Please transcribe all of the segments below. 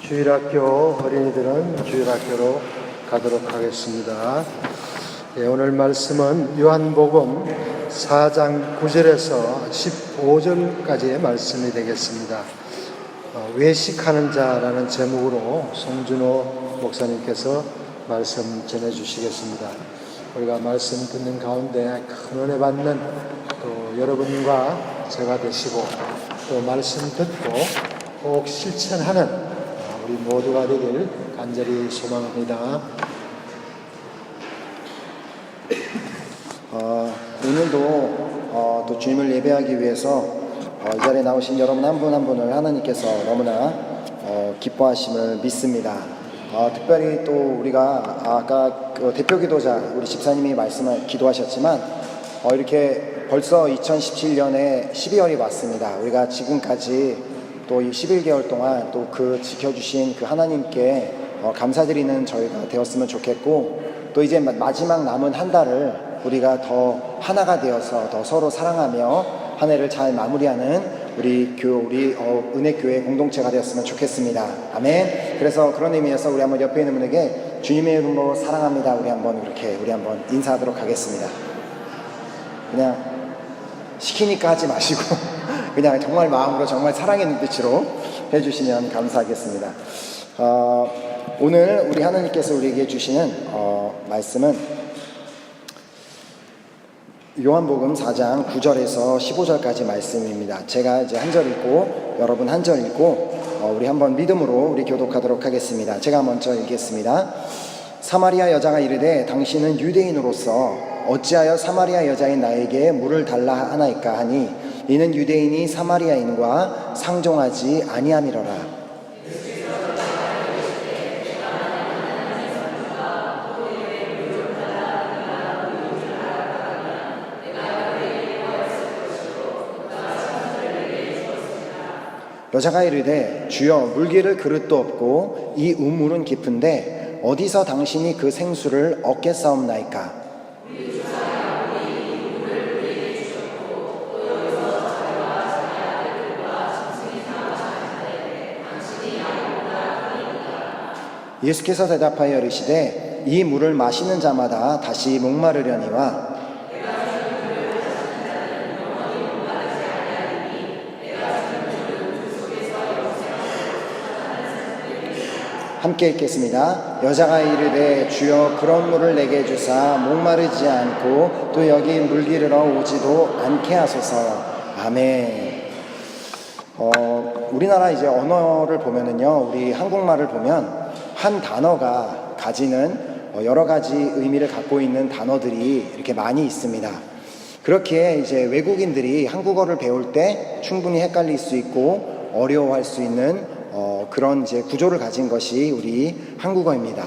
주일학교 어린이들은 주일학교로 가도록 하겠습니다. 오늘 말씀은 요한복음 4장 9절에서 15절까지의 말씀이 되겠습니다. 외식하는 자라는 제목으로 송준호 목사님께서 말씀 전해주시겠습니다. 우리가 말씀 듣는 가운데 큰 은혜 받는 또 여러분과 제가 되시고 또 말씀 듣고 꼭 실천하는 우리 모두가 되길 간절히 소망합니다. 오늘도 또 주님을 예배하기 위해서 이 자리에 나오신 여러분 한 분 한 분을 하나님께서 너무나 기뻐하심을 믿습니다. 특별히 또 우리가 아까 대표 기도자 우리 집사님이 기도하셨지만 이렇게 벌써 2017년에 12월이 왔습니다. 우리가 지금까지 또 이 11개월 동안 또 그 지켜주신 그 하나님께 감사드리는 저희가 되었으면 좋겠고, 또 이제 마지막 남은 한 달을 우리가 더 하나가 되어서 더 서로 사랑하며 한 해를 잘 마무리하는 우리 은혜교회 공동체가 되었으면 좋겠습니다. 아멘. 그래서 그런 의미에서 우리 한번 옆에 있는 분에게 주님의 이름으로 사랑합니다. 우리 한번 인사하도록 하겠습니다. 그냥 시키니까 하지 마시고 그냥 정말 마음으로 정말 사랑의 눈빛으로 해주시면 감사하겠습니다. 오늘 우리 하나님께서 우리에게 주시는 말씀은 요한복음 4장 9절에서 15절까지 말씀입니다. 제가 이제 한 절 읽고 여러분 한 절 읽고 우리 한번 믿음으로 우리 교독하도록 하겠습니다. 제가 먼저 읽겠습니다. 사마리아 여자가 이르되 당신은 유대인으로서 어찌하여 사마리아 여자인 나에게 물을 달라 하나이까 하니 이는 유대인이 사마리아인과 상종하지 아니함이로라. 여자가 이르되 주여 물기를 그릇도 없고 이 우물은 깊은데 어디서 당신이 그 생수를 얻겠사옵나이까? 예수께서 대답하여 이르시되 이 물을 마시는 자마다 다시 목마르려니와 함께 읽겠습니다. 여자가 이르되 주여 그런 물을 내게 주사 목마르지 않고 또 여기 물기르러 오지도 않게 하소서. 아멘. 우리나라 이제 언어를 보면은요, 우리 한국말을 보면 한 단어가 가지는 여러 가지 의미를 갖고 있는 단어들이 이렇게 많이 있습니다. 그렇게 이제 외국인들이 한국어를 배울 때 충분히 헷갈릴 수 있고 어려워할 수 있는 그런 이제 구조를 가진 것이 우리 한국어입니다.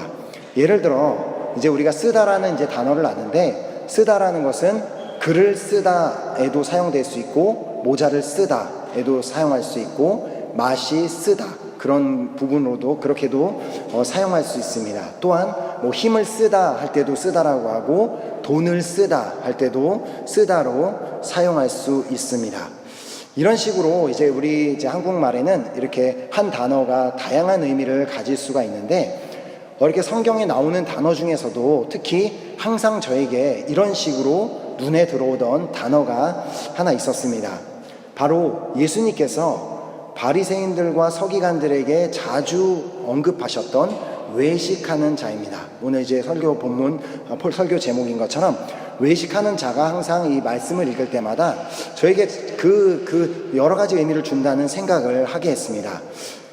예를 들어 이제 우리가 쓰다라는 이제 단어를 아는데, 쓰다라는 것은 글을 쓰다에도 사용될 수 있고 모자를 쓰다에도 사용할 수 있고 맛이 쓰다 그런 부분으로도 그렇게도 사용할 수 있습니다. 또한 힘을 쓰다 할 때도 쓰다라고 하고 돈을 쓰다 할 때도 쓰다로 사용할 수 있습니다. 이런 식으로 이제 우리 한국말에는 이렇게 한 단어가 다양한 의미를 가질 수가 있는데, 이렇게 성경에 나오는 단어 중에서도 특히 항상 저에게 이런 식으로 눈에 들어오던 단어가 하나 있었습니다. 바로 예수님께서 바리새인들과 서기관들에게 자주 언급하셨던 외식하는 자입니다. 오늘 이제 설교 제목인 것처럼 외식하는 자가 항상 이 말씀을 읽을 때마다 저에게 그 여러 가지 의미를 준다는 생각을 하게 했습니다.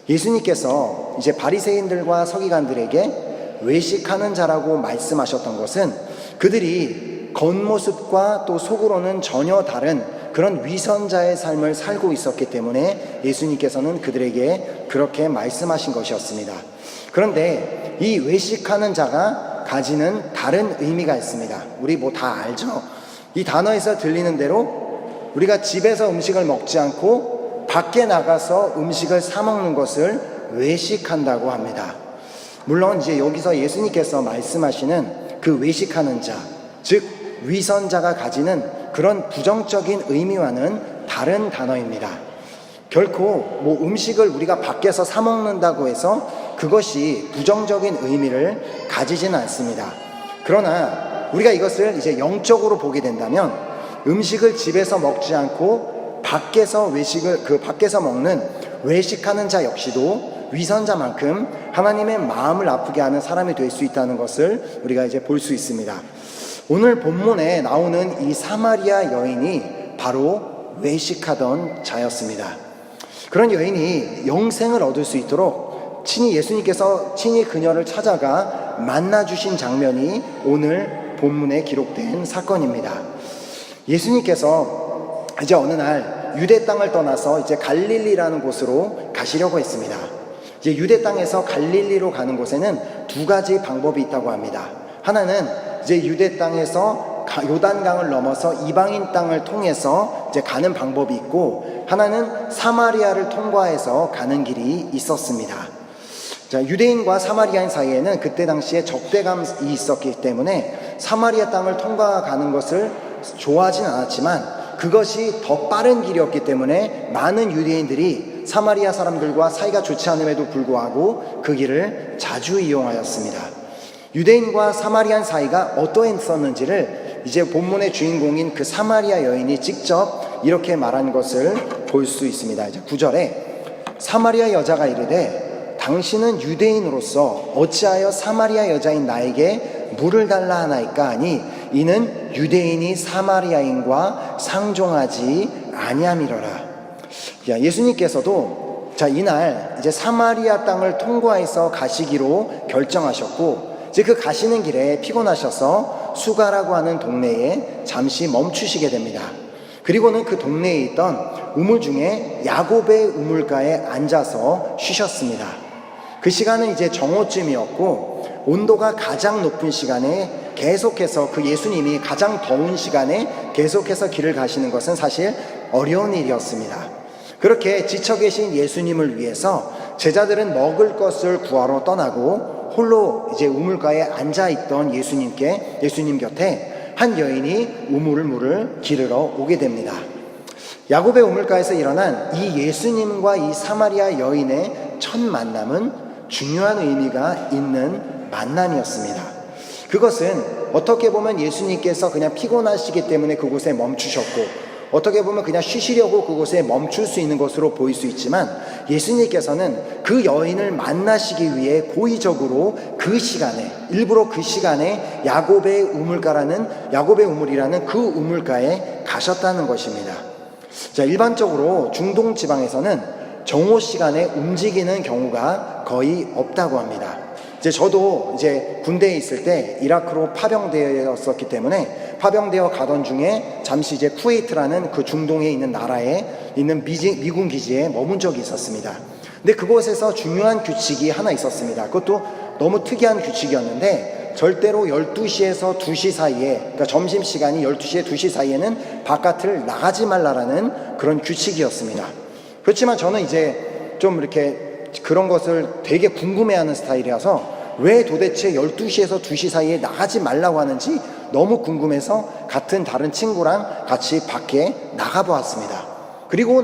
예수님께서 이제 바리새인들과 서기관들에게 외식하는 자라고 말씀하셨던 것은 그들이 겉모습과 또 속으로는 전혀 다른 그런 위선자의 삶을 살고 있었기 때문에 예수님께서는 그들에게 그렇게 말씀하신 것이었습니다. 그런데 이 외식하는 자가 가지는 다른 의미가 있습니다. 우리 다 알죠? 이 단어에서 들리는 대로 우리가 집에서 음식을 먹지 않고 밖에 나가서 음식을 사 먹는 것을 외식한다고 합니다. 물론 이제 여기서 예수님께서 말씀하시는 그 외식하는 자, 즉 위선자가 가지는 그런 부정적인 의미와는 다른 단어입니다. 결코 뭐 음식을 우리가 밖에서 사 먹는다고 해서 그것이 부정적인 의미를 가지지는 않습니다. 그러나 우리가 이것을 이제 영적으로 보게 된다면 음식을 집에서 먹지 않고 밖에서 밖에서 먹는 외식하는 자 역시도 위선자만큼 하나님의 마음을 아프게 하는 사람이 될 수 있다는 것을 우리가 이제 볼 수 있습니다. 오늘 본문에 나오는 이 사마리아 여인이 바로 외식하던 자였습니다. 그런 여인이 영생을 얻을 수 있도록 예수님께서 친히 그녀를 찾아가 만나주신 장면이 오늘 본문에 기록된 사건입니다. 예수님께서 이제 어느 날 유대 땅을 떠나서 이제 갈릴리라는 곳으로 가시려고 했습니다. 이제 유대 땅에서 갈릴리로 가는 곳에는 두 가지 방법이 있다고 합니다. 하나는 이제 유대 땅에서 요단강을 넘어서 이방인 땅을 통해서 이제 가는 방법이 있고, 하나는 사마리아를 통과해서 가는 길이 있었습니다. 자, 유대인과 사마리아인 사이에는 그때 당시에 적대감이 있었기 때문에 사마리아 땅을 통과가는 것을 좋아하진 않았지만 그것이 더 빠른 길이었기 때문에 많은 유대인들이 사마리아 사람들과 사이가 좋지 않음에도 불구하고 그 길을 자주 이용하였습니다. 유대인과 사마리안 사이가 어떠했었는지를 이제 본문의 주인공인 그 사마리아 여인이 직접 이렇게 말한 것을 볼 수 있습니다. 이제 9절에 사마리아 여자가 이르되 당신은 유대인으로서 어찌하여 사마리아 여자인 나에게 물을 달라 하나이까 하니 이는 유대인이 사마리아인과 상종하지 아니함이로라. 예수님께서도 이날 이제 사마리아 땅을 통과해서 가시기로 결정하셨고, 이제 그 가시는 길에 피곤하셔서 수가라고 하는 동네에 잠시 멈추시게 됩니다. 그리고는 그 동네에 있던 우물 중에 야곱의 우물가에 앉아서 쉬셨습니다. 그 시간은 이제 정오쯤이었고 온도가 가장 높은 시간에 계속해서 그 예수님이 가장 더운 시간에 계속해서 길을 가시는 것은 사실 어려운 일이었습니다. 그렇게 지쳐 계신 예수님을 위해서 제자들은 먹을 것을 구하러 떠나고 홀로 이제 우물가에 앉아있던 예수님 곁에 한 여인이 물을 기르러 오게 됩니다. 야곱의 우물가에서 일어난 이 예수님과 이 사마리아 여인의 첫 만남은 중요한 의미가 있는 만남이었습니다. 그것은 어떻게 보면 예수님께서 그냥 피곤하시기 때문에 그곳에 멈추셨고, 어떻게 보면 그냥 쉬시려고 그곳에 멈출 수 있는 것으로 보일 수 있지만, 예수님께서는 그 여인을 만나시기 위해 고의적으로 일부러 그 시간에 야곱의 우물이라는 그 우물가에 가셨다는 것입니다. 일반적으로 중동 지방에서는 정오 시간에 움직이는 경우가 거의 없다고 합니다. 저도 군대에 있을 때 이라크로 파병되었었기 때문에 파병되어 가던 중에 잠시 쿠웨이트라는 그 중동에 있는 나라에 있는 미군 기지에 머문 적이 있었습니다. 근데 그곳에서 중요한 규칙이 하나 있었습니다. 그것도 너무 특이한 규칙이었는데 절대로 12시에서 2시 사이에, 그러니까 점심시간이 12시에 2시 사이에는 바깥을 나가지 말라라는 그런 규칙이었습니다. 그렇지만 저는 좀 이렇게 그런 것을 되게 궁금해하는 스타일이라서 왜 도대체 12시에서 2시 사이에 나가지 말라고 하는지 너무 궁금해서 다른 친구랑 같이 밖에 나가보았습니다. 그리고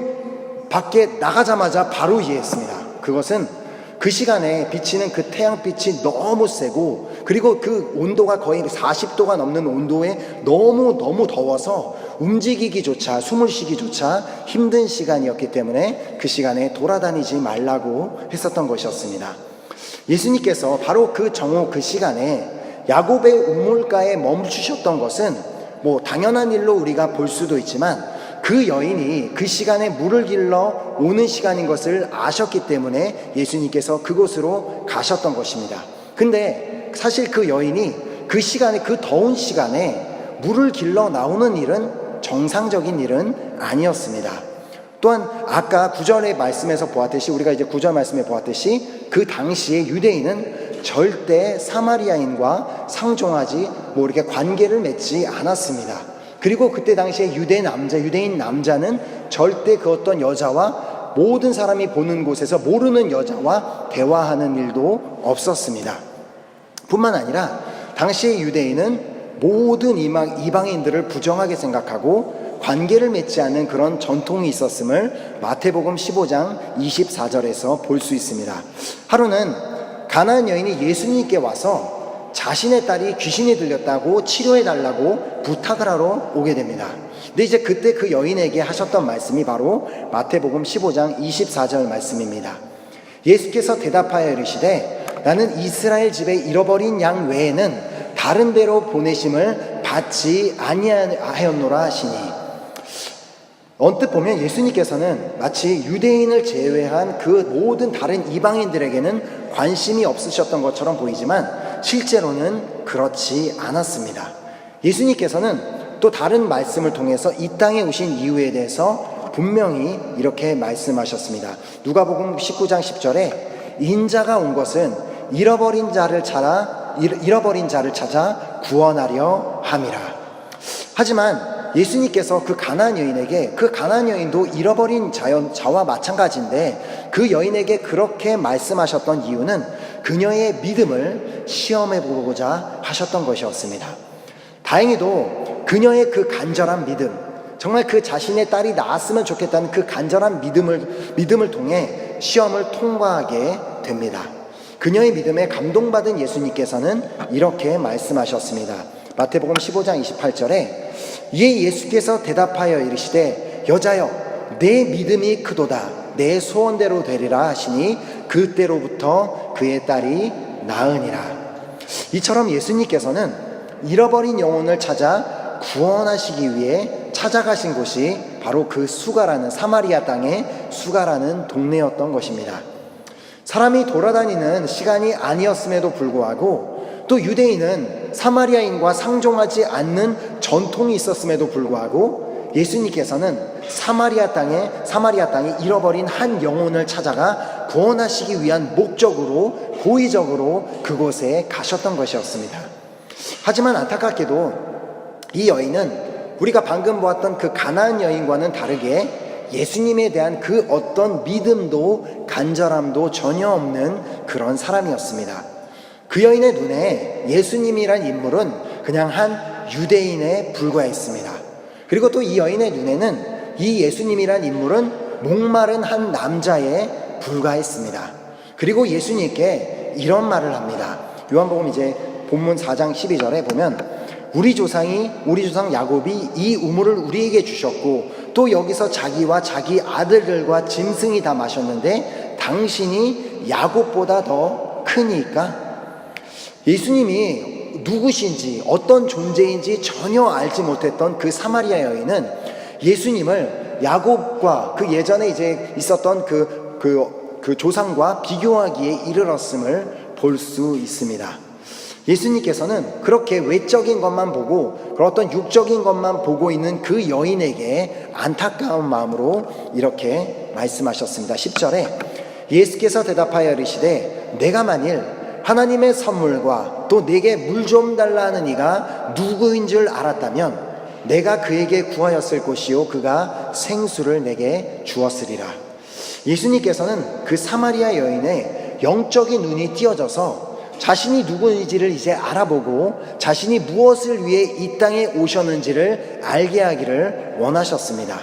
밖에 나가자마자 바로 이해했습니다. 그것은 그 시간에 비치는 그 태양빛이 너무 세고, 그리고 그 온도가 거의 40도가 넘는 온도에 너무 더워서 움직이기조차, 숨을 쉬기조차 힘든 시간이었기 때문에 그 시간에 돌아다니지 말라고 했었던 것이었습니다. 예수님께서 바로 그 시간에 야곱의 우물가에 멈추셨던 것은 당연한 일로 우리가 볼 수도 있지만, 그 여인이 그 시간에 물을 길러 오는 시간인 것을 아셨기 때문에 예수님께서 그곳으로 가셨던 것입니다. 근데 사실 그 여인이 그 시간에, 그 더운 시간에 물을 길러 나오는 일은 정상적인 일은 아니었습니다. 또한 아까 9절의 말씀에서 보았듯이, 우리가 9절 말씀에 보았듯이 그 당시에 유대인은 절대 사마리아인과 상종하지 이렇게 관계를 맺지 않았습니다. 그리고 그때 당시에 유대인 남자는 절대 그 어떤 여자와, 모든 사람이 보는 곳에서 모르는 여자와 대화하는 일도 없었습니다. 뿐만 아니라 당시의 유대인은 모든 이방인들을 부정하게 생각하고 관계를 맺지 않는 그런 전통이 있었음을 마태복음 15장 24절에서 볼 수 있습니다. 하루는 가나안 여인이 예수님께 와서 자신의 딸이 귀신이 들렸다고 치료해달라고 부탁을 하러 오게 됩니다. 근데 이제 그때 그 여인에게 하셨던 말씀이 바로 마태복음 15장 24절 말씀입니다. 예수께서 대답하여 이르시되 나는 이스라엘 집에 잃어버린 양 외에는 다른 데로 보내심을 받지 아니하였노라 하시니, 언뜻 보면 예수님께서는 마치 유대인을 제외한 그 모든 다른 이방인들에게는 관심이 없으셨던 것처럼 보이지만 실제로는 그렇지 않았습니다. 예수님께서는 또 다른 말씀을 통해서 이 땅에 오신 이유에 대해서 분명히 이렇게 말씀하셨습니다. 누가복음 19장 10절에 인자가 온 것은 잃어버린 자를 찾아 구원하려 함이라. 하지만 예수님께서 그 가나안 여인에게, 그 가나안 여인도 잃어버린 자와 마찬가지인데 그 여인에게 그렇게 말씀하셨던 이유는 그녀의 믿음을 시험해 보고자 하셨던 것이었습니다. 다행히도 그녀의 그 간절한 믿음, 정말 그 자신의 딸이 나았으면 좋겠다는 그 간절한 믿음을 통해 시험을 통과하게 됩니다. 그녀의 믿음에 감동받은 예수님께서는 이렇게 말씀하셨습니다. 마태복음 15장 28절에 이에 예수께서 대답하여 이르시되 여자여 내 믿음이 크도다 내 소원대로 되리라 하시니 그때로부터 그의 딸이 나으니라. 이처럼 예수님께서는 잃어버린 영혼을 찾아 구원하시기 위해 찾아가신 곳이 바로 그 수가라는, 사마리아 땅의 수가라는 동네였던 것입니다. 사람이 돌아다니는 시간이 아니었음에도 불구하고 또 유대인은 사마리아인과 상종하지 않는 전통이 있었음에도 불구하고 예수님께서는 사마리아 땅에 잃어버린 한 영혼을 찾아가 구원하시기 위한 목적으로 고의적으로 그곳에 가셨던 것이었습니다. 하지만 안타깝게도 이 여인은 우리가 방금 보았던 그 가나안 여인과는 다르게 예수님에 대한 그 어떤 믿음도 간절함도 전혀 없는 그런 사람이었습니다. 그 여인의 눈에 예수님이란 인물은 그냥 한 유대인에 불과했습니다. 그리고 또 이 여인의 눈에는 이 예수님이란 인물은 목마른 한 남자에 불과했습니다. 그리고 예수님께 이런 말을 합니다. 요한복음 이제 본문 4장 12절에 보면 우리 조상 야곱이 이 우물을 우리에게 주셨고 또 여기서 자기와 자기 아들들과 짐승이 다 마셨는데 당신이 야곱보다 더 크니까? 예수님이 누구신지 어떤 존재인지 전혀 알지 못했던 그 사마리아 여인은 예수님을 야곱과 그 예전에 이제 있었던 그 조상과 비교하기에 이르렀음을 볼 수 있습니다. 예수님께서는 그렇게 외적인 것만 보고 그런 어떤 육적인 것만 보고 있는 그 여인에게 안타까운 마음으로 이렇게 말씀하셨습니다. 10절에 예수께서 대답하여 이르시되 내가 만일 하나님의 선물과 또 내게 물 좀 달라 하는 이가 누구인 줄 알았다면 내가 그에게 구하였을 것이요 그가 생수를 내게 주었으리라. 예수님께서는 그 사마리아 여인의 영적인 눈이 띄어져서 자신이 누구인지를 이제 알아보고 자신이 무엇을 위해 이 땅에 오셨는지를 알게 하기를 원하셨습니다.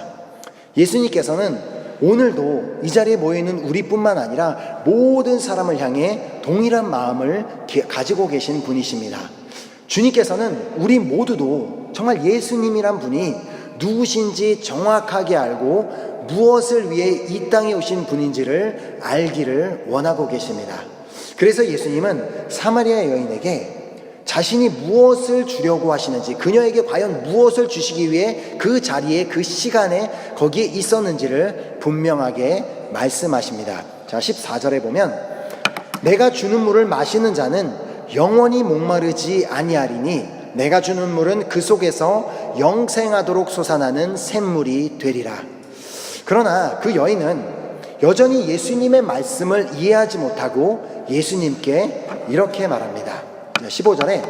예수님께서는 오늘도 이 자리에 모여있는 우리뿐만 아니라 모든 사람을 향해 동일한 마음을 가지고 계신 분이십니다. 주님께서는 우리 모두도 정말 예수님이란 분이 누구신지 정확하게 알고 무엇을 위해 이 땅에 오신 분인지를 알기를 원하고 계십니다. 그래서 예수님은 사마리아 여인에게 자신이 무엇을 주려고 하시는지, 그녀에게 과연 무엇을 주시기 위해 그 자리에 그 시간에 거기에 있었는지를 분명하게 말씀하십니다. 자, 14절에 보면 내가 주는 물을 마시는 자는 영원히 목마르지 아니하리니 내가 주는 물은 그 속에서 영생하도록 솟아나는 샘물이 되리라. 그러나 그 여인은 여전히 예수님의 말씀을 이해하지 못하고 예수님께 이렇게 말합니다. 15절에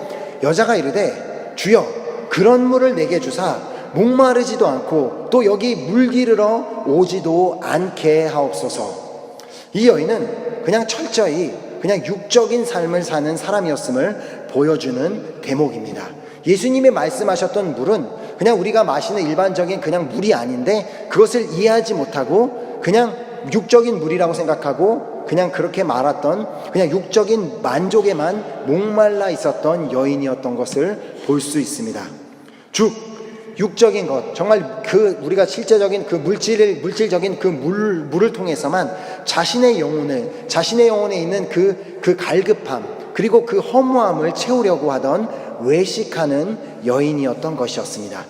여자가 이르되 주여 그런 물을 내게 주사 목마르지도 않고 또 여기 물 기르러 오지도 않게 하옵소서. 이 여인은 그냥 철저히 그냥 육적인 삶을 사는 사람이었음을 보여주는 대목입니다. 예수님이 말씀하셨던 물은 그냥 우리가 마시는 일반적인 그냥 물이 아닌데 그것을 이해하지 못하고 그냥 육적인 물이라고 생각하고 그냥 그렇게 말았던 그냥 육적인 만족에만 목말라 있었던 여인이었던 것을 볼 수 있습니다. 육적인 것, 정말 우리가 실제적인 물질적인 물을 통해서만 자신의 영혼에 있는 그 갈급함, 그리고 그 허무함을 채우려고 하던 외식하는 여인이었던 것이었습니다.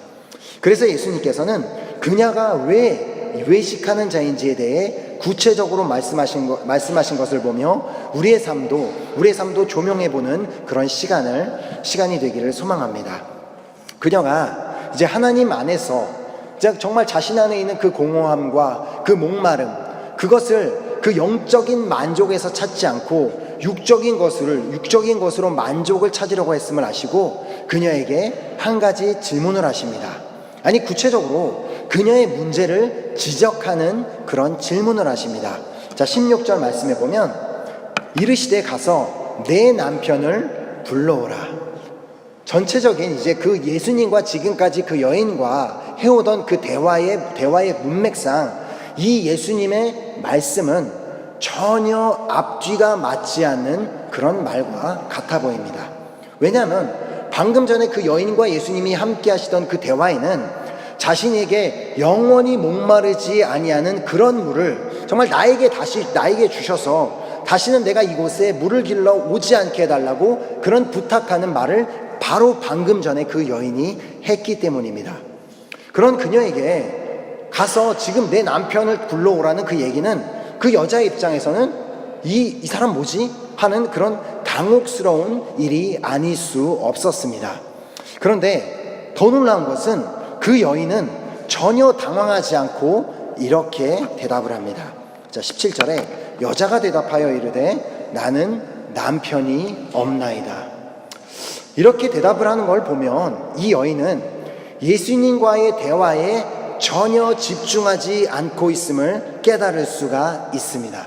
그래서 예수님께서는 그녀가 왜 외식하는 자인지에 대해 구체적으로 말씀하신 것을 보며 우리의 삶도 조명해보는 그런 시간이 되기를 소망합니다. 그녀가 이제 하나님 안에서 정말 자신 안에 있는 그 공허함과 그 목마름, 그것을 그 영적인 만족에서 찾지 않고 육적인 것으로 만족을 찾으려고 했음을 아시고 그녀에게 한 가지 질문을 하십니다. 아니, 구체적으로 그녀의 문제를 지적하는 그런 질문을 하십니다. 자, 16절 말씀해 보면 이르시되 가서 내 남편을 불러오라. 전체적인 이제 그 예수님과 지금까지 그 여인과 해오던 그 대화의 문맥상 이 예수님의 말씀은 전혀 앞뒤가 맞지 않는 그런 말과 같아 보입니다. 왜냐하면 방금 전에 그 여인과 예수님이 함께 하시던 그 대화에는 자신에게 영원히 목마르지 아니하는 그런 물을 정말 나에게 주셔서 다시는 내가 이곳에 물을 길러 오지 않게 해달라고 그런 부탁하는 말을 바로 방금 전에 그 여인이 했기 때문입니다. 그런 그녀에게 가서 지금 내 남편을 불러오라는 그 얘기는 그 여자의 입장에서는 이 사람 뭐지? 하는 그런 당혹스러운 일이 아닐 수 없었습니다. 그런데 더 놀라운 것은 그 여인은 전혀 당황하지 않고 이렇게 대답을 합니다. 자, 17절에 여자가 대답하여 이르되 나는 남편이 없나이다. 이렇게 대답을 하는 걸 보면 이 여인은 예수님과의 대화에 전혀 집중하지 않고 있음을 깨달을 수가 있습니다.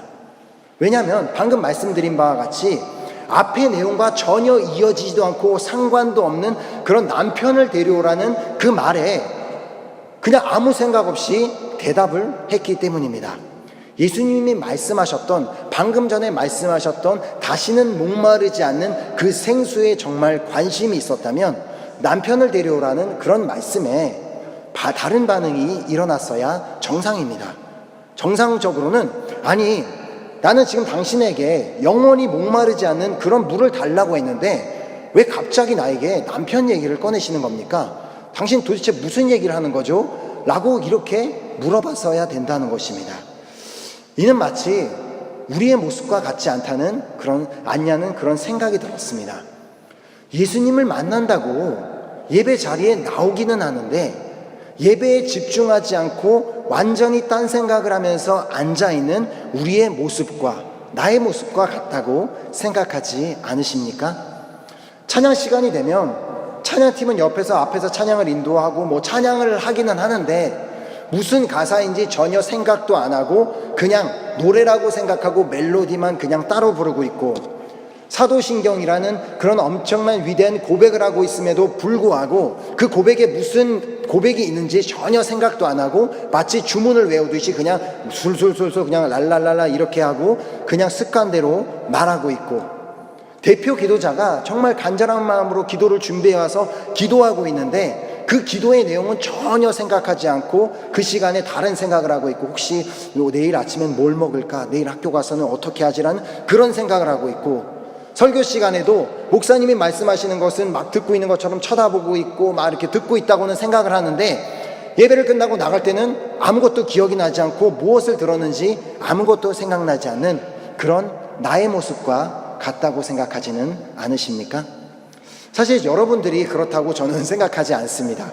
왜냐하면 방금 말씀드린 바와 같이 앞의 내용과 전혀 이어지지도 않고 상관도 없는 그런 남편을 데려오라는 그 말에 그냥 아무 생각 없이 대답을 했기 때문입니다. 예수님이 방금 전에 말씀하셨던 다시는 목마르지 않는 그 생수에 정말 관심이 있었다면 남편을 데려오라는 그런 말씀에 다른 반응이 일어났어야 정상입니다. 정상적으로는 아니, 나는 지금 당신에게 영원히 목마르지 않는 그런 물을 달라고 했는데 왜 갑자기 나에게 남편 얘기를 꺼내시는 겁니까? 당신 도대체 무슨 얘기를 하는 거죠? 라고 이렇게 물어봤어야 된다는 것입니다. 이는 마치 우리의 모습과 같지 않냐는 그런 생각이 들었습니다. 예수님을 만난다고 예배 자리에 나오기는 하는데 예배에 집중하지 않고 완전히 딴 생각을 하면서 앉아있는 우리의 모습과 나의 모습과 같다고 생각하지 않으십니까? 찬양 시간이 되면 찬양팀은 앞에서 찬양을 인도하고 찬양을 하기는 하는데 무슨 가사인지 전혀 생각도 안 하고 그냥 노래라고 생각하고 멜로디만 그냥 따로 부르고 있고 사도신경이라는 그런 엄청난 위대한 고백을 하고 있음에도 불구하고 그 고백에 무슨 고백이 있는지 전혀 생각도 안 하고 마치 주문을 외우듯이 그냥 술술술술 그냥 랄랄랄라 이렇게 하고 그냥 습관대로 말하고 있고 대표 기도자가 정말 간절한 마음으로 기도를 준비해 와서 기도하고 있는데 그 기도의 내용은 전혀 생각하지 않고 그 시간에 다른 생각을 하고 있고 혹시 내일 아침엔 뭘 먹을까? 내일 학교 가서는 어떻게 하지라는 그런 생각을 하고 있고 설교 시간에도 목사님이 말씀하시는 것은 막 듣고 있는 것처럼 쳐다보고 있고 막 이렇게 듣고 있다고는 생각을 하는데 예배를 끝나고 나갈 때는 아무것도 기억이 나지 않고 무엇을 들었는지 아무것도 생각나지 않는 그런 나의 모습과 같다고 생각하지는 않으십니까? 사실 여러분들이 그렇다고 저는 생각하지 않습니다.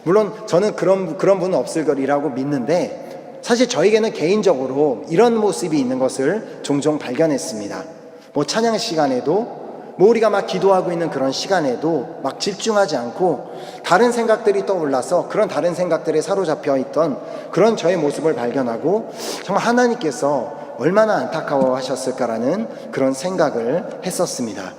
물론 저는 그런 분은 없을 거리라고 믿는데 사실 저에게는 개인적으로 이런 모습이 있는 것을 종종 발견했습니다. 찬양 시간에도 우리가 막 기도하고 있는 그런 시간에도 막 집중하지 않고 다른 생각들이 떠올라서 그런 다른 생각들에 사로잡혀 있던 그런 저의 모습을 발견하고 정말 하나님께서 얼마나 안타까워 하셨을까라는 그런 생각을 했었습니다.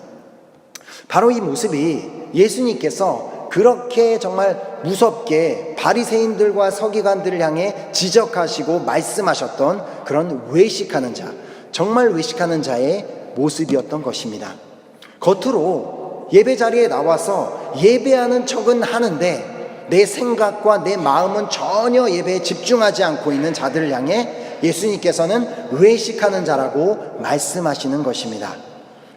바로 이 모습이 예수님께서 그렇게 정말 무섭게 바리새인들과 서기관들을 향해 지적하시고 말씀하셨던 그런 외식하는 자, 정말 외식하는 자의 모습이었던 것입니다. 겉으로 예배 자리에 나와서 예배하는 척은 하는데 내 생각과 내 마음은 전혀 예배에 집중하지 않고 있는 자들을 향해 예수님께서는 외식하는 자라고 말씀하시는 것입니다.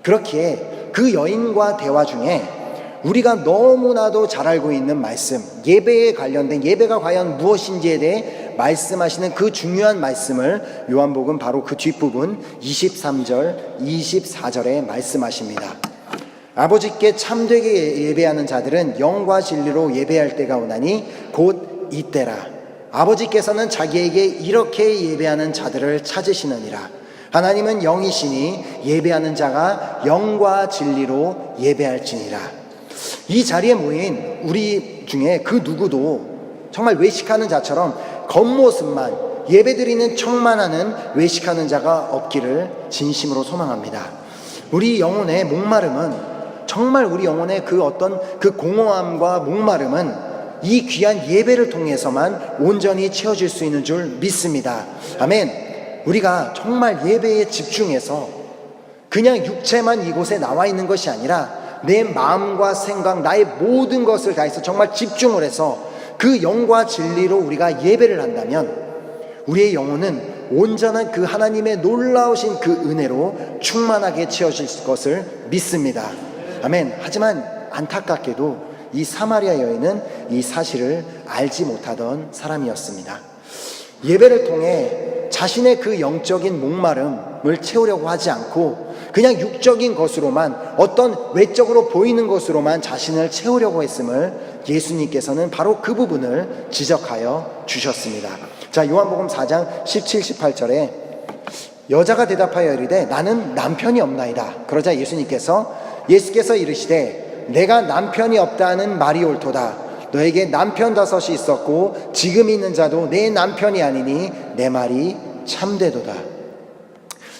그렇기에 그 여인과 대화 중에 우리가 너무나도 잘 알고 있는 말씀, 예배에 관련된, 예배가 과연 무엇인지에 대해 말씀하시는 그 중요한 말씀을 요한복음 바로 그 뒷부분 23절, 24절에 말씀하십니다. 아버지께 참되게 예배하는 자들은 영과 진리로 예배할 때가 오나니 곧 이때라. 아버지께서는 자기에게 이렇게 예배하는 자들을 찾으시느니라. 하나님은 영이시니 예배하는 자가 영과 진리로 예배할지니라. 이 자리에 모인 우리 중에 그 누구도 정말 외식하는 자처럼 겉모습만 예배드리는 척만 하는 외식하는 자가 없기를 진심으로 소망합니다. 우리 영혼의 목마름은, 정말 우리 영혼의 그 어떤 그 공허함과 목마름은 이 귀한 예배를 통해서만 온전히 채워질 수 있는 줄 믿습니다. 아멘. 우리가 정말 예배에 집중해서 그냥 육체만 이곳에 나와 있는 것이 아니라 내 마음과 생각, 나의 모든 것을 다해서 정말 집중을 해서 그 영과 진리로 우리가 예배를 한다면 우리의 영혼은 온전한 그 하나님의 놀라우신 그 은혜로 충만하게 채워질 것을 믿습니다. 아멘. 하지만 안타깝게도 이 사마리아 여인은 이 사실을 알지 못하던 사람이었습니다. 예배를 통해 자신의 그 영적인 목마름을 채우려고 하지 않고 그냥 육적인 것으로만, 어떤 외적으로 보이는 것으로만 자신을 채우려고 했음을 예수님께서는 바로 그 부분을 지적하여 주셨습니다. 자, 요한복음 4장 17, 18절에 여자가 대답하여 이르되 나는 남편이 없나이다. 그러자 예수께서 이르시되 내가 남편이 없다는 말이 옳도다. 너에게 남편 5이 있었고 지금 있는 자도 내 남편이 아니니 내 말이 참되도다.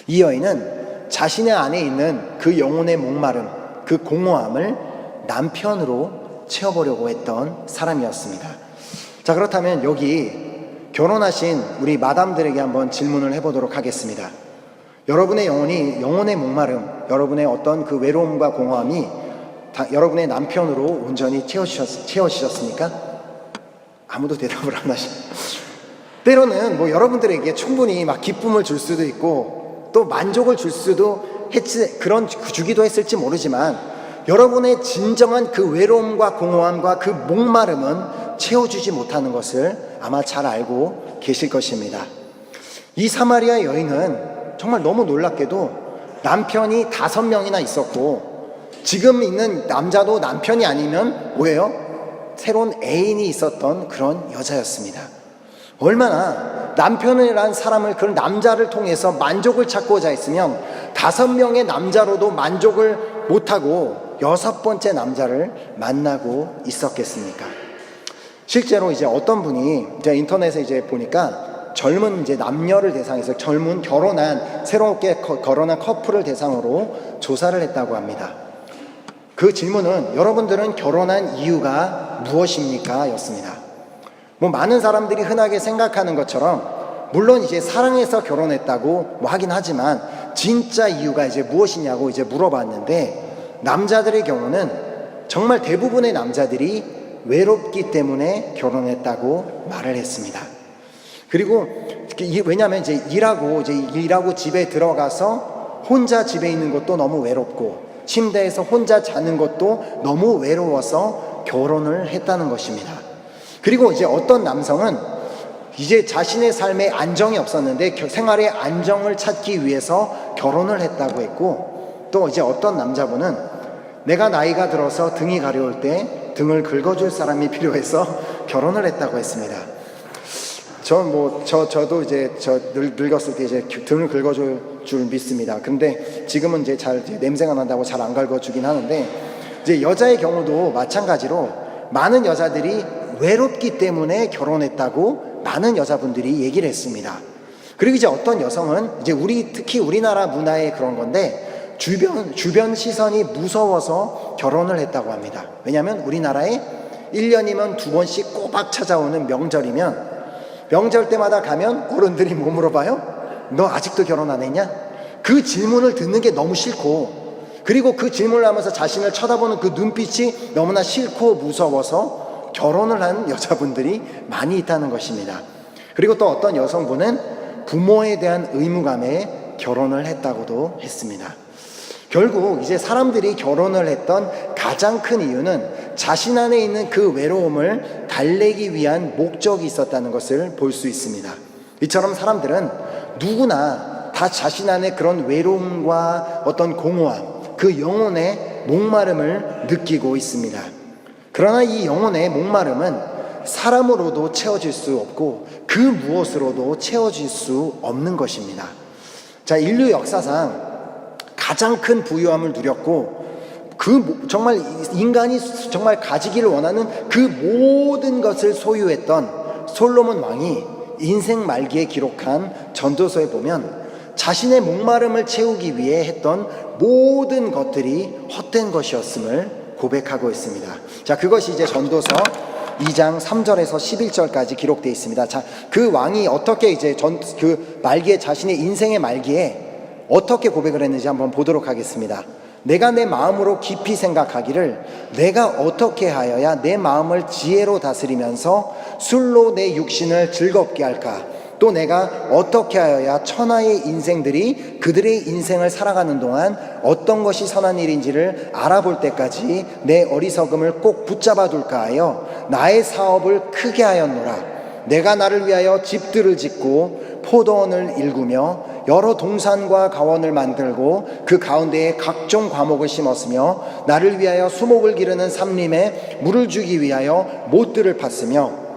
이 여인은 자신의 안에 있는 그 영혼의 목마름, 그 공허함을 남편으로 채워보려고 했던 사람이었습니다. 자, 그렇다면 여기 결혼하신 우리 마담들에게 한번 질문을 해보도록 하겠습니다. 여러분의 영혼의 목마름, 여러분의 어떤 그 외로움과 공허함이 여러분의 남편으로 온전히 채워지셨습니까? 아무도 대답을 안 하시죠. 때로는 뭐 여러분들에게 충분히 막 기쁨을 줄 수도 있고 또 만족을 줄 수도 주기도 했을지 모르지만 여러분의 진정한 그 외로움과 공허함과 그 목마름은 채워주지 못하는 것을 아마 잘 알고 계실 것입니다. 이 사마리아 여인은 정말 너무 놀랍게도 남편이 5명이나 있었고 지금 있는 남자도 남편이 아니면 뭐예요? 새로운 애인이 있었던 그런 여자였습니다. 얼마나 남편이란 사람을, 그런 남자를 통해서 만족을 찾고자 했으면 5명의 남자로도 만족을 못하고 6번째 남자를 만나고 있었겠습니까? 실제로 이제 어떤 분이 제가 인터넷에 이제 보니까 젊은 이제 남녀를 대상해서 젊은 새롭게 결혼한 커플을 대상으로 조사를 했다고 합니다. 그 질문은 여러분들은 결혼한 이유가 무엇입니까? 였습니다. 뭐 많은 사람들이 흔하게 생각하는 것처럼 물론 이제 사랑해서 결혼했다고 하긴 하지만 진짜 이유가 이제 무엇이냐고 이제 물어봤는데 남자들의 경우는 정말 대부분의 남자들이 외롭기 때문에 결혼했다고 말을 했습니다. 그리고 왜냐하면 이제 일하고 집에 들어가서 혼자 집에 있는 것도 너무 외롭고 침대에서 혼자 자는 것도 너무 외로워서 결혼을 했다는 것입니다. 그리고 이제 어떤 남성은 이제 자신의 삶에 안정이 없었는데 생활의 안정을 찾기 위해서 결혼을 했다고 했고 또 이제 어떤 남자분은 내가 나이가 들어서 등이 가려울 때 등을 긁어줄 사람이 필요해서 결혼을 했다고 했습니다. 저도 이제 늙었을 때 이제 등을 긁어줄 줄 믿습니다. 근데 지금은 이제 냄새가 난다고 잘 안 긁어주긴 하는데 이제 여자의 경우도 마찬가지로 많은 여자들이 외롭기 때문에 결혼했다고 많은 여자분들이 얘기를 했습니다. 그리고 이제 어떤 여성은 이제 특히 우리나라 문화의 그런 건데 주변 시선이 무서워서 결혼을 했다고 합니다. 왜냐하면 우리나라에 1년이면 2번씩 꼬박 찾아오는 명절이면 명절 때마다 가면 어른들이 뭐 물어봐요? 너 아직도 결혼 안 했냐? 그 질문을 듣는 게 너무 싫고, 그리고 그 질문을 하면서 자신을 쳐다보는 그 눈빛이 너무나 싫고 무서워서 결혼을 한 여자분들이 많이 있다는 것입니다. 그리고 또 어떤 여성분은 부모에 대한 의무감에 결혼을 했다고도 했습니다. 결국 이제 사람들이 결혼을 했던 가장 큰 이유는 자신 안에 있는 그 외로움을 달래기 위한 목적이 있었다는 것을 볼 수 있습니다. 이처럼 사람들은 누구나 다 자신 안에 그런 외로움과 어떤 공허함, 그 영혼의 목마름을 느끼고 있습니다. 그러나 이 영혼의 목마름은 사람으로도 채워질 수 없고 그 무엇으로도 채워질 수 없는 것입니다. 자, 인류 역사상 가장 큰 부유함을 누렸고 정말 인간이 정말 가지기를 원하는 그 모든 것을 소유했던 솔로몬 왕이 인생 말기에 기록한 전도서에 보면 자신의 목마름을 채우기 위해 했던 모든 것들이 헛된 것이었음을 고백하고 있습니다. 자, 그것이 이제 전도서 2장 3절에서 11절까지 기록되어 있습니다. 자, 그 왕이 어떻게 이제 그 말기에, 자신의 인생의 말기에 어떻게 고백을 했는지 한번 보도록 하겠습니다. 내가 내 마음으로 깊이 생각하기를 내가 어떻게 하여야 내 마음을 지혜로 다스리면서 술로 내 육신을 즐겁게 할까? 또 내가 어떻게 하여야 천하의 인생들이 그들의 인생을 살아가는 동안 어떤 것이 선한 일인지를 알아볼 때까지 내 어리석음을 꼭 붙잡아 둘까 하여 나의 사업을 크게 하였노라. 내가 나를 위하여 집들을 짓고 포도원을 일구며 여러 동산과 가원을 만들고 그 가운데에 각종 과목을 심었으며 나를 위하여 수목을 기르는 삼림에 물을 주기 위하여 못들을 팠으며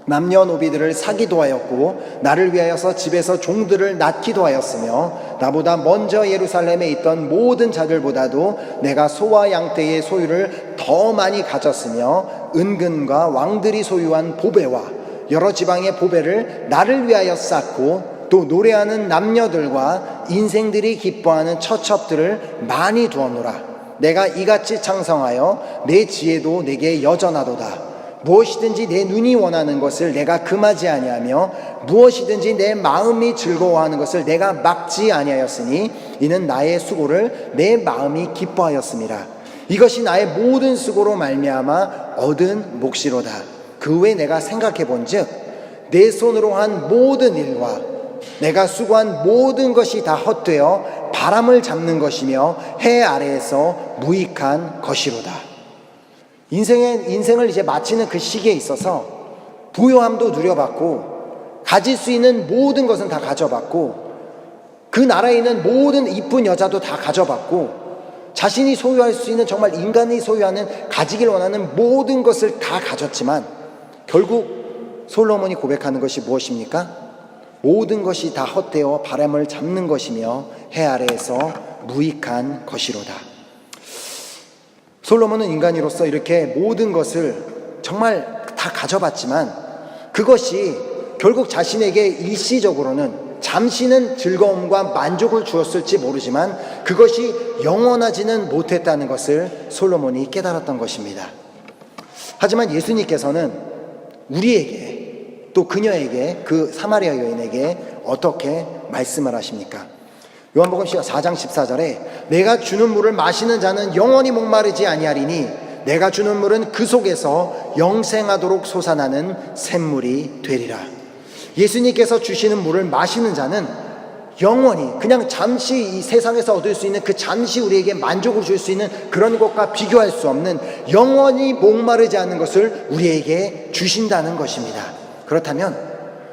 남녀노비들을 사기도 하였고 나를 위하여서 집에서 종들을 낳기도 하였으며 나보다 먼저 예루살렘에 있던 모든 자들보다도 내가 소와 양떼의 소유를 더 많이 가졌으며 은근과 왕들이 소유한 보배와 여러 지방의 보배를 나를 위하여 쌓고 또 노래하는 남녀들과 인생들이 기뻐하는 처첩들을 많이 두었노라. 내가 이같이 창성하여 내 지혜도 내게 여전하도다. 무엇이든지 내 눈이 원하는 것을 내가 금하지 아니하며 무엇이든지 내 마음이 즐거워하는 것을 내가 막지 아니하였으니 이는 나의 수고를 내 마음이 기뻐하였음이라. 이것이 나의 모든 수고로 말미암아 얻은 몫이로다. 그 외에 내가 생각해 본즉 내 손으로 한 모든 일과 내가 수고한 모든 것이 다 헛되어 바람을 잡는 것이며 해 아래에서 무익한 것이로다. 인생을 이제 마치는 그 시기에 있어서 부요함도 누려봤고 가질 수 있는 모든 것은 다 가져봤고 그 나라에 있는 모든 이쁜 여자도 다 가져봤고 자신이 소유할 수 있는 정말 인간이 소유하는 가지길 원하는 모든 것을 다 가졌지만 결국 솔로몬이 고백하는 것이 무엇입니까? 모든 것이 다 헛되어 바람을 잡는 것이며 해 아래에서 무익한 것이로다. 솔로몬은 인간으로서 이렇게 모든 것을 정말 다 가져봤지만 그것이 결국 자신에게 일시적으로는 잠시는 즐거움과 만족을 주었을지 모르지만 그것이 영원하지는 못했다는 것을 솔로몬이 깨달았던 것입니다. 하지만 예수님께서는 우리에게 또 그녀에게 그 사마리아 여인에게 어떻게 말씀을 하십니까? 요한복음 4장 14절에 내가 주는 물을 마시는 자는 영원히 목마르지 아니하리니 내가 주는 물은 그 속에서 영생하도록 솟아나는 샘물이 되리라. 예수님께서 주시는 물을 마시는 자는 영원히 그냥 잠시 이 세상에서 얻을 수 있는 그 잠시 우리에게 만족을 줄 수 있는 그런 것과 비교할 수 없는 영원히 목마르지 않은 것을 우리에게 주신다는 것입니다. 그렇다면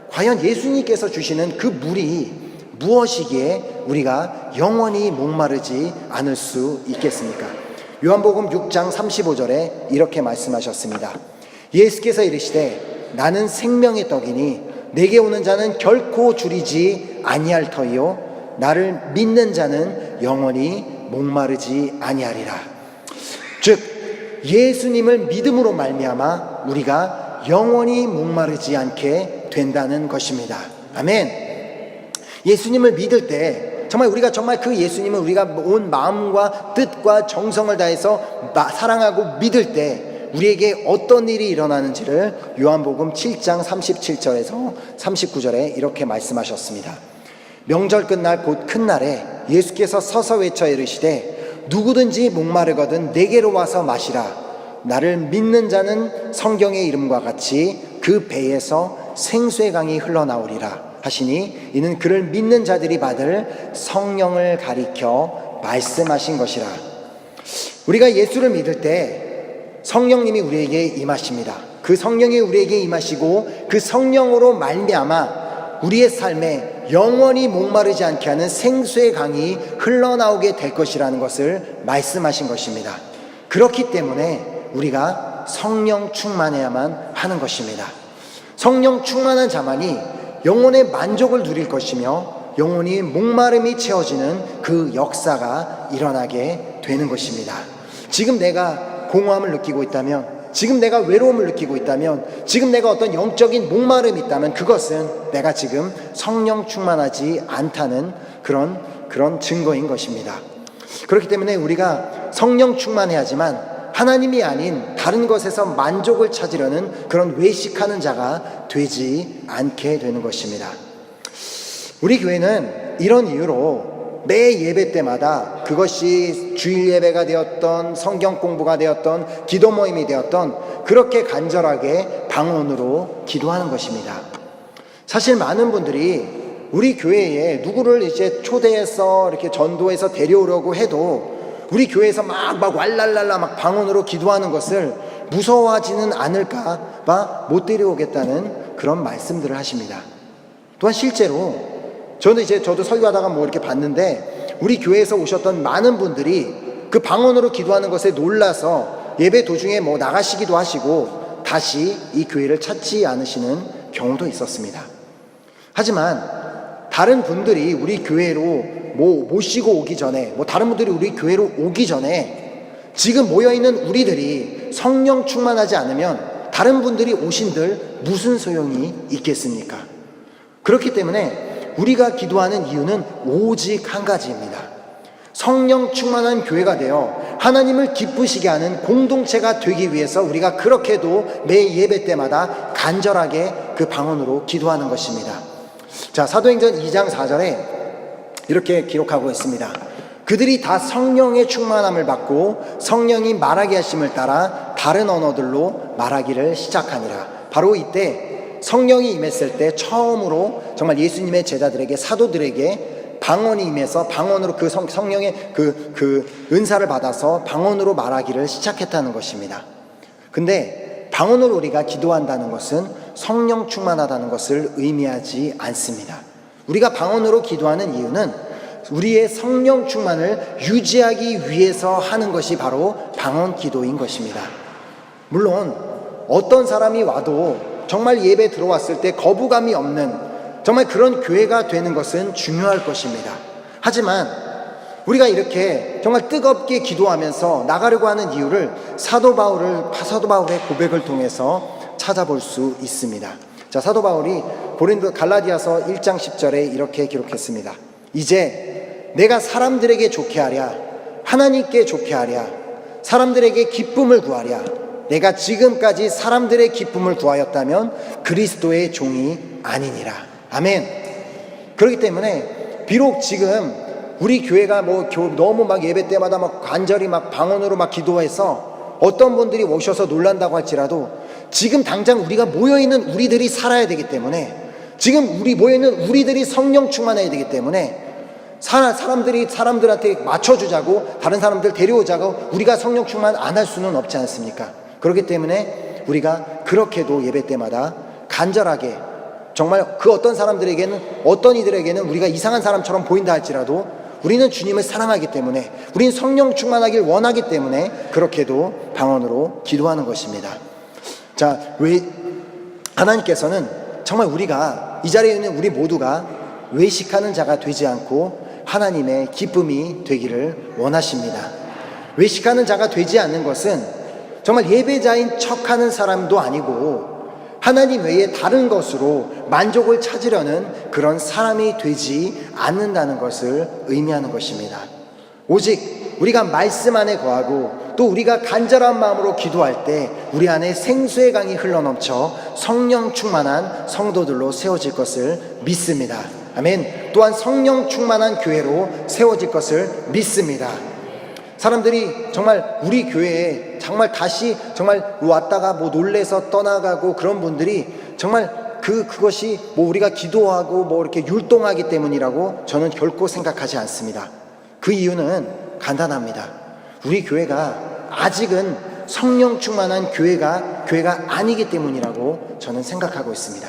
과연 예수님께서 주시는 그 물이 무엇이기에 우리가 영원히 목마르지 않을 수 있겠습니까? 요한복음 6장 35절에 이렇게 말씀하셨습니다. 예수께서 이르시되 나는 생명의 떡이니 내게 오는 자는 결코 줄이지 아니할 터이요 나를 믿는 자는 영원히 목마르지 아니하리라. 즉 예수님을 믿음으로 말미암아 우리가 영원히 목마르지 않게 된다는 것입니다. 아멘. 예수님을 믿을 때 정말 우리가 정말 그 예수님을 우리가 온 마음과 뜻과 정성을 다해서 사랑하고 믿을 때 우리에게 어떤 일이 일어나는지를 요한복음 7장 37절에서 39절에 이렇게 말씀하셨습니다. 명절 끝날 곧 큰 날에 예수께서 서서 외쳐 이르시되 누구든지 목마르거든 내게로 와서 마시라. 나를 믿는 자는 성경의 이름과 같이 그 배에서 생수의 강이 흘러나오리라 하시니 이는 그를 믿는 자들이 받을 성령을 가리켜 말씀하신 것이라. 우리가 예수를 믿을 때 성령님이 우리에게 임하십니다. 그 성령이 우리에게 임하시고 그 성령으로 말미암아 우리의 삶에 영원히 목마르지 않게 하는 생수의 강이 흘러나오게 될 것이라는 것을 말씀하신 것입니다. 그렇기 때문에 우리가 성령 충만해야만 하는 것입니다. 성령 충만한 자만이 영혼의 만족을 누릴 것이며 영혼이 목마름이 채워지는 그 역사가 일어나게 되는 것입니다. 지금 내가 공허함을 느끼고 있다면, 지금 내가 외로움을 느끼고 있다면, 지금 내가 어떤 영적인 목마름이 있다면 그것은 내가 지금 성령 충만하지 않다는 그런 증거인 것입니다. 그렇기 때문에 우리가 성령 충만해야지만 하나님이 아닌 다른 것에서 만족을 찾으려는 그런 외식하는 자가 되지 않게 되는 것입니다. 우리 교회는 이런 이유로 매 예배 때마다 그것이 주일 예배가 되었던 성경 공부가 되었던 기도 모임이 되었던 그렇게 간절하게 방언으로 기도하는 것입니다. 사실 많은 분들이 우리 교회에 누구를 이제 초대해서 이렇게 전도해서 데려오려고 해도 우리 교회에서 막 왈랄랄라 막 방언으로 기도하는 것을 무서워하지는 않을까 봐 못 데려오겠다는 그런 말씀들을 하십니다. 또한 실제로 저도 설교하다가 이렇게 봤는데 우리 교회에서 오셨던 많은 분들이 그 방언으로 기도하는 것에 놀라서 예배 도중에 나가시기도 하시고 다시 이 교회를 찾지 않으시는 경우도 있었습니다. 하지만 다른 분들이 우리 교회로 모시고 오기 전에, 다른 분들이 우리 교회로 오기 전에 지금 모여있는 우리들이 성령 충만하지 않으면 다른 분들이 오신들 무슨 소용이 있겠습니까? 그렇기 때문에 우리가 기도하는 이유는 오직 한 가지입니다. 성령 충만한 교회가 되어 하나님을 기쁘시게 하는 공동체가 되기 위해서 우리가 그렇게도 매 예배 때마다 간절하게 그 방언으로 기도하는 것입니다. 자, 사도행전 2장 4절에 이렇게 기록하고 있습니다. 그들이 다 성령의 충만함을 받고 성령이 말하게 하심을 따라 다른 언어들로 말하기를 시작하니라. 바로 이때 성령이 임했을 때 처음으로 정말 예수님의 제자들에게, 사도들에게 방언이 임해서 방언으로 그 성령의 그 은사를 받아서 방언으로 말하기를 시작했다는 것입니다. 근데 방언으로 우리가 기도한다는 것은 성령 충만하다는 것을 의미하지 않습니다. 우리가 방언으로 기도하는 이유는 우리의 성령 충만을 유지하기 위해서 하는 것이 바로 방언 기도인 것입니다. 물론 어떤 사람이 와도 정말 예배 들어왔을 때 거부감이 없는 정말 그런 교회가 되는 것은 중요할 것입니다. 하지만 우리가 이렇게 정말 뜨겁게 기도하면서 나가려고 하는 이유를 사도 바울의 고백을 통해서 찾아볼 수 있습니다. 자, 사도 바울이 갈라디아서 1장 10절에 이렇게 기록했습니다. 이제 내가 사람들에게 좋게 하랴, 하나님께 좋게 하랴, 사람들에게 기쁨을 구하랴. 내가 지금까지 사람들의 기쁨을 구하였다면 그리스도의 종이 아니니라. 아멘. 그렇기 때문에 비록 지금 우리 교회가 너무 예배 때마다 간절히 방언으로 기도해서 어떤 분들이 오셔서 놀란다고 할지라도 지금 당장 우리가 모여있는 우리들이 살아야 되기 때문에, 지금 모여있는 우리들이 성령 충만해야 되기 때문에 사람들한테 맞춰주자고 다른 사람들 데려오자고 우리가 성령 충만 안 할 수는 없지 않습니까? 그렇기 때문에 우리가 그렇게도 예배 때마다 간절하게 정말 그 어떤 사람들에게는, 어떤 이들에게는 우리가 이상한 사람처럼 보인다 할지라도 우리는 주님을 사랑하기 때문에, 우리는 성령 충만하길 원하기 때문에 그렇게도 방언으로 기도하는 것입니다. 자, 하나님께서는 정말 우리가 이 자리에 있는 우리 모두가 외식하는 자가 되지 않고 하나님의 기쁨이 되기를 원하십니다. 외식하는 자가 되지 않는 것은 정말 예배자인 척하는 사람도 아니고 하나님 외에 다른 것으로 만족을 찾으려는 그런 사람이 되지 않는다는 것을 의미하는 것입니다. 오직 우리가 말씀 안에 거하고 또 우리가 간절한 마음으로 기도할 때 우리 안에 생수의 강이 흘러넘쳐 성령 충만한 성도들로 세워질 것을 믿습니다. 아멘. 또한 성령 충만한 교회로 세워질 것을 믿습니다. 사람들이 정말 우리 교회에 정말 다시 정말 왔다가 뭐 놀래서 떠나가고 그런 분들이 정말 그것이 뭐 우리가 기도하고 뭐 이렇게 율동하기 때문이라고 저는 결코 생각하지 않습니다. 그 이유는 간단합니다. 우리 교회가 아직은 성령 충만한 교회가 아니기 때문이라고 저는 생각하고 있습니다.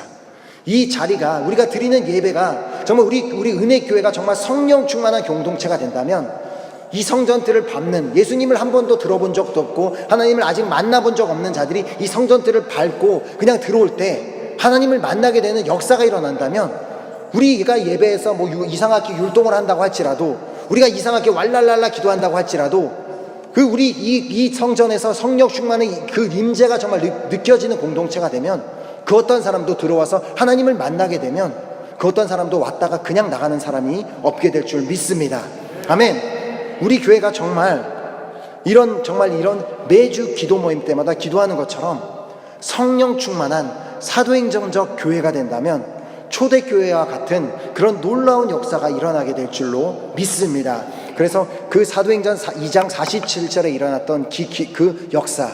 이 자리가 우리가 드리는 예배가 정말 우리 은혜교회가 정말 성령 충만한 공동체가 된다면 이 성전들을 밟는, 예수님을 한 번도 들어본 적도 없고 하나님을 아직 만나본 적 없는 자들이 이 성전들을 밟고 그냥 들어올 때 하나님을 만나게 되는 역사가 일어난다면, 우리가 예배에서 뭐 이상하게 율동을 한다고 할지라도, 우리가 이상하게 왈랄랄라 기도한다고 할지라도 우리 이 성전에서 성령 충만의 그 임재가 정말 느껴지는 공동체가 되면 그 어떤 사람도 들어와서 하나님을 만나게 되면 그 어떤 사람도 왔다가 그냥 나가는 사람이 없게 될 줄 믿습니다. 아멘. 우리 교회가 정말 이런 매주 기도 모임 때마다 기도하는 것처럼 성령 충만한 사도행전적 교회가 된다면 초대교회와 같은 그런 놀라운 역사가 일어나게 될 줄로 믿습니다. 그래서 그 사도행전 2장 47절에 일어났던 그 역사,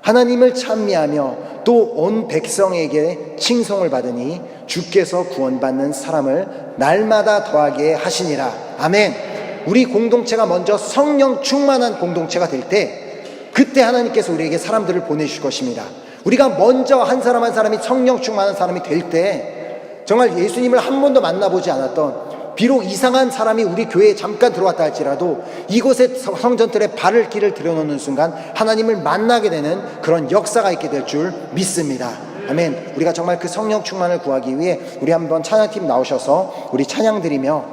하나님을 찬미하며 또 온 백성에게 칭송을 받으니 주께서 구원받는 사람을 날마다 더하게 하시니라. 아멘. 우리 공동체가 먼저 성령 충만한 공동체가 될 때 그때 하나님께서 우리에게 사람들을 보내주실 것입니다. 우리가 먼저 한 사람 한 사람이 성령 충만한 사람이 될 때 정말 예수님을 한 번도 만나보지 않았던, 비록 이상한 사람이 우리 교회에 잠깐 들어왔다 할지라도 이곳에 성전들에 발을 길을 들여놓는 순간 하나님을 만나게 되는 그런 역사가 있게 될 줄 믿습니다. 아멘. 우리가 정말 그 성령 충만을 구하기 위해 우리 한번 찬양팀 나오셔서 우리 찬양 드리며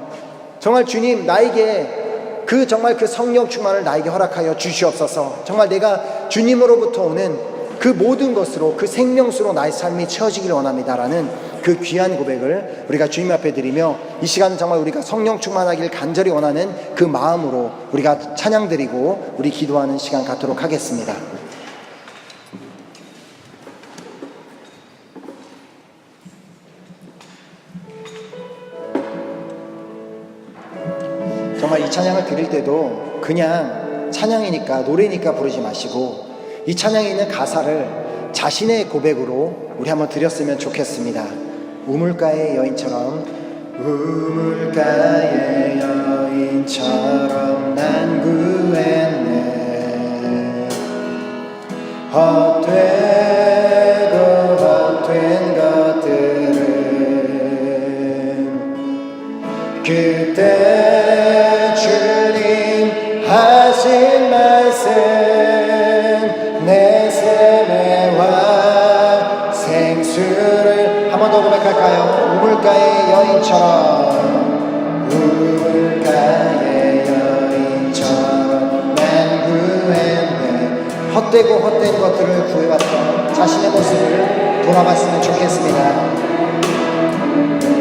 정말 주님, 나에게 정말 그 성령 충만을 나에게 허락하여 주시옵소서. 정말 내가 주님으로부터 오는 그 모든 것으로, 그 생명수로 나의 삶이 채워지기를 원합니다라는 그 귀한 고백을 우리가 주님 앞에 드리며, 이 시간은 정말 우리가 성령 충만하기를 간절히 원하는 그 마음으로 우리가 찬양 드리고 우리 기도하는 시간 갖도록 하겠습니다. 정말 이 찬양을 드릴 때도 그냥 찬양이니까, 노래니까 부르지 마시고 이 찬양에 있는 가사를 자신의 고백으로 우리 한번 드렸으면 좋겠습니다. 우물가의 여인처럼, 우물가의 여인처럼 난 구했네. 헛된 것들은 그때 주님 하신 말씀 내 세매와 생수를 한 번 더 고백할까요? 우물가의 여인처럼, 우물가의 여인처럼 난 구했네. 헛된 것들을 구해왔던 자신의 모습을 돌아봤으면 좋겠습니다.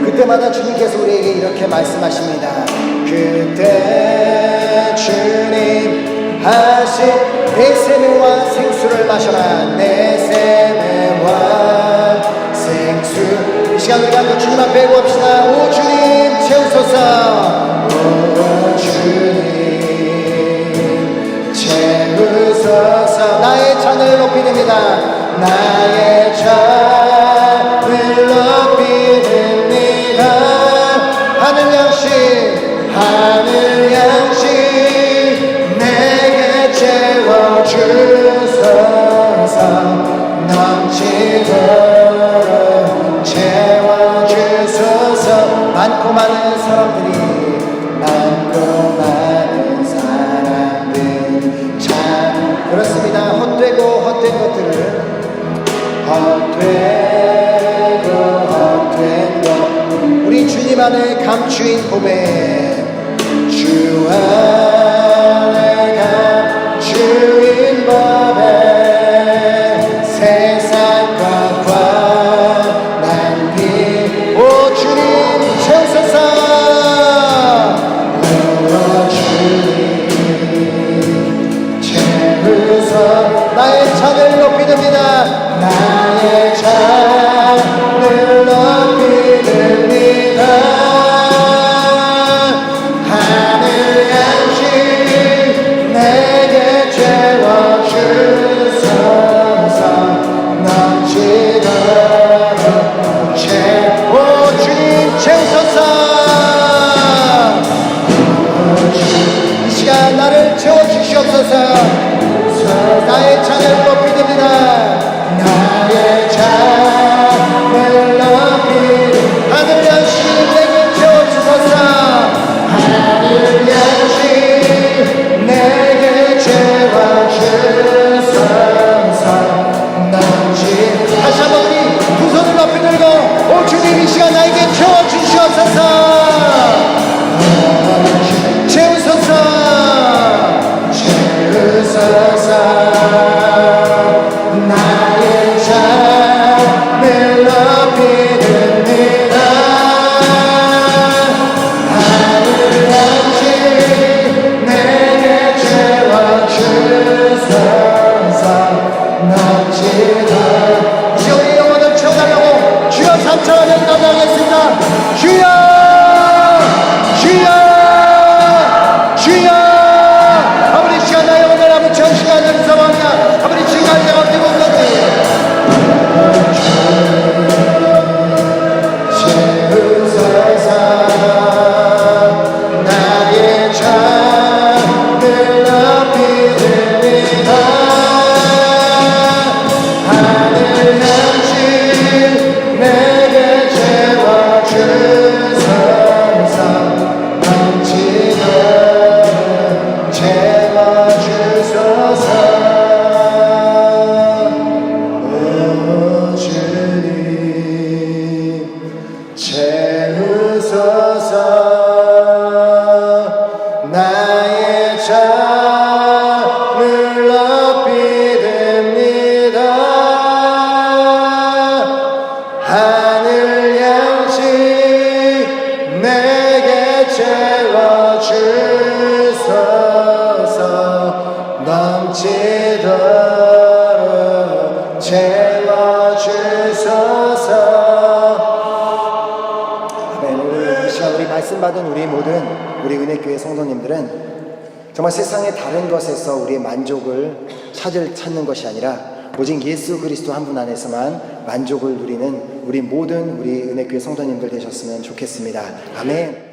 그때마다 주님께서 우리에게 이렇게 말씀하십니다. 그때 주님 하신 내 세매와 생수를 마셔라. 내 세매와 생수. 이 시간 우리 한번 주님 앞에 구합시다. 오 주님 채우소서. 오 주님 채우소서. 나의 잔을 높이립니다. 나의 잔을 높이립니다. 하늘 양식 내게 채워주소서. 넘치도록 채워주소서. 많고 많은 사람들 참 그렇습니다. 헛된 것들을 헛된 것 우리 주님 안에 감추인 고백, 주 안에 감추인 법에 세상 것과 난비. 오 주님 채우소서. 오 주님 채우소서. 나의 잔을 높이 듭니다. 하늘 양식 내게 채워주소서. 넘치도록 채워주소서. 아멘. 오늘 이 시간 우리 말씀 받은 우리 모든 우리 은혜교회 성도님들은 정말 세상의 다른 것에서 우리의 만족을 찾는 것이 아니라 오직 예수 그리스도 한 분 안에서만 만족을 누리는 우리 모든 우리 은혜교회 성도님들 되셨으면 좋겠습니다. 아멘.